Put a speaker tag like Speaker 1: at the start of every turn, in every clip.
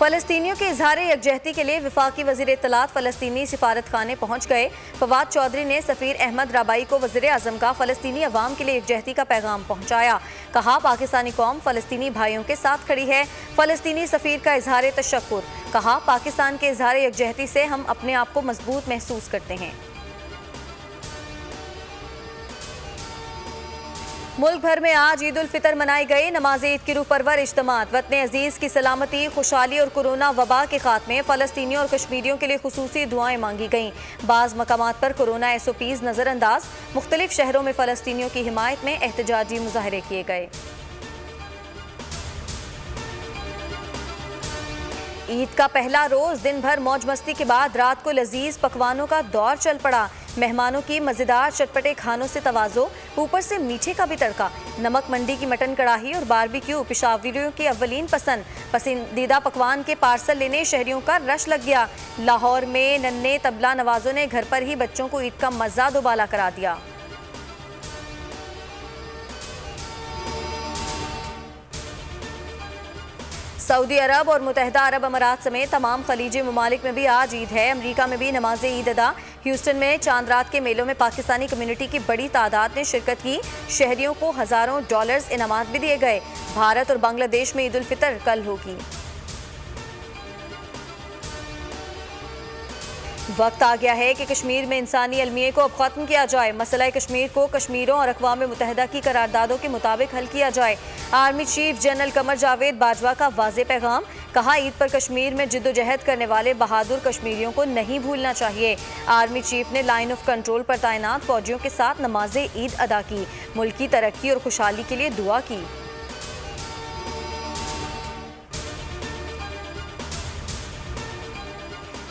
Speaker 1: फ़लस्तीनियों के इजहार यकजहती के लिए वफाकी वज़ीर इत्तलात फ़लस्तीनी सिफारत खाने पहुँच गए। फवाद चौधरी ने सफ़ीर अहमद राबाई को वज़ीर आज़म का फ़लस्तीनी अवाम के लिए यकजहती का पैगाम पहुँचाया। कहा, पाकिस्तानी कौम फ़लस्तीनी भाइयों के साथ खड़ी है। फ़लस्तीनी सफ़ीर का इजहार तशक्कुर। कहा, पाकिस्तान के इजहार यकजहती से हम अपने आप को मजबूत महसूस करते हैं। मुल्क भर में आज ईद उल फितर मनाई गई। नमाज ईद की रूह परवर इज्तिमात, वतन अजीज की सलामती, खुशहाली और कोरोना वबा के खात्मे, फ़लस्तीनियों और कश्मीरियों के लिए खुसूसी दुआएं मांगी गईं। बाज़ मकामात पर कोरोना SOPs नज़रअंदाज। मुख्तलिफ शहरों में फ़लस्तीनियों की हिमायत में एहतजाजी मुजाहरे किए गए। ईद का पहला रोज दिन भर मौज मस्ती के बाद रात को लजीज पकवानों का दौर चल पड़ा। मेहमानों की मजेदार चटपटे खानों से तवाज़ो, ऊपर से मीठे का भी तड़का। नमक मंडी की मटन कढ़ाई और बारबेक्यू पेशावरियों की अव्वलीन पसंदीदा पकवान के पार्सल लेने शहरियों का रश लग गया। लाहौर में नन्हे तबला नवाजों ने घर पर ही बच्चों को ईद का मज़ा दोबाला करा दिया। सऊदी अरब और मुत्तहिदा अरब अमारात समेत तमाम खलीजी ममालिक में भी आज ईद है। अमरीका में भी नमाज ईद अदा। ह्यूस्टन में चांद रात के मेलों में पाकिस्तानी कम्युनिटी की बड़ी तादाद ने शिरकत की। शहरियों को हज़ारों डॉलर्स इनामात भी दिए गए। भारत और बांग्लादेश में ईद उल फितर कल होगी। वक्त आ गया है कि कश्मीर में इंसानी अलमिये को अब ख़त्म किया जाए। मसला कश्मीर को कश्मीरों और अक़वाम मुत्तहिदा की करारदादों के मुताबिक हल किया जाए। Army chief general Qamar Javed Bajwa का वाज़ेह पैगाम। कहा, ईद पर कश्मीर में जिद्दोजहद करने वाले बहादुर कश्मीरियों को नहीं भूलना चाहिए। आर्मी चीफ ने लाइन ऑफ कंट्रोल पर तैनात फौजियों के साथ नमाज ईद अदा की। मुल्क की तरक्की और खुशहाली के लिए दुआ की।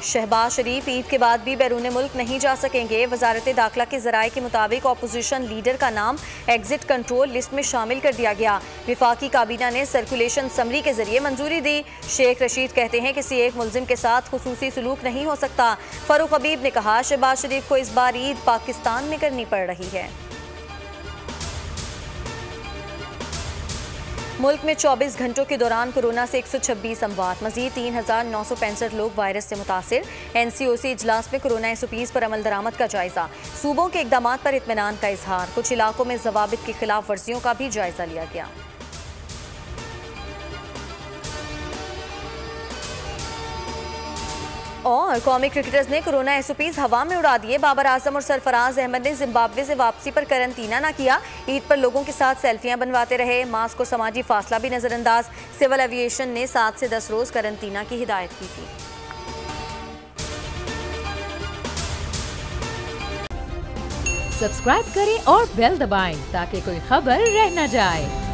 Speaker 1: शहबाज शरीफ ईद के बाद भी बैरून मुल्क नहीं जा सकेंगे। वजारत दाखिला के ज़राए के मुताबिक अपोजिशन लीडर का नाम एग्जिट कंट्रोल लिस्ट में शामिल कर दिया गया। विफाकी काबीना ने सर्कुलेशन समरी के जरिए मंजूरी दी। शेख रशीद कहते हैं कि एक मुल्जिम के साथ खुसूसी सलूक नहीं हो सकता। फरूक हबीब ने कहा, शहबाज शरीफ को इस बार ईद पाकिस्तान में करनी पड़ रही है। मुल्क में 24 घंटों के दौरान कोरोना से 126 अमवात, मजीद 3,965 लोग वायरस से मुतासिर। NCOC इजलास में कोरोना SOPs पर अमल दरामद का जायजा। सूबों के इकदामात पर इत्मीनान का इजहार। कुछ इलाकों में ज़वाबित की खिलाफ वर्जियों का भी जायजा लिया गया। और कौमी क्रिकेटर्स ने कोरोना SOPs हवा में उड़ा दिए। बाबर आजम और सरफराज अहमद ने जिम्बाब्वे से वापसी पर करंतना न किया। ईद पर लोगों के साथ सेल्फियां बनवाते रहे। मास्क और समाजी फासला भी नजरअंदाज। सिविल एविएशन ने 7 से 10 रोज करंतना की हिदायत की थी।
Speaker 2: सब्सक्राइब करें और बेल दबाएं ताकि कोई खबर रह न जाए।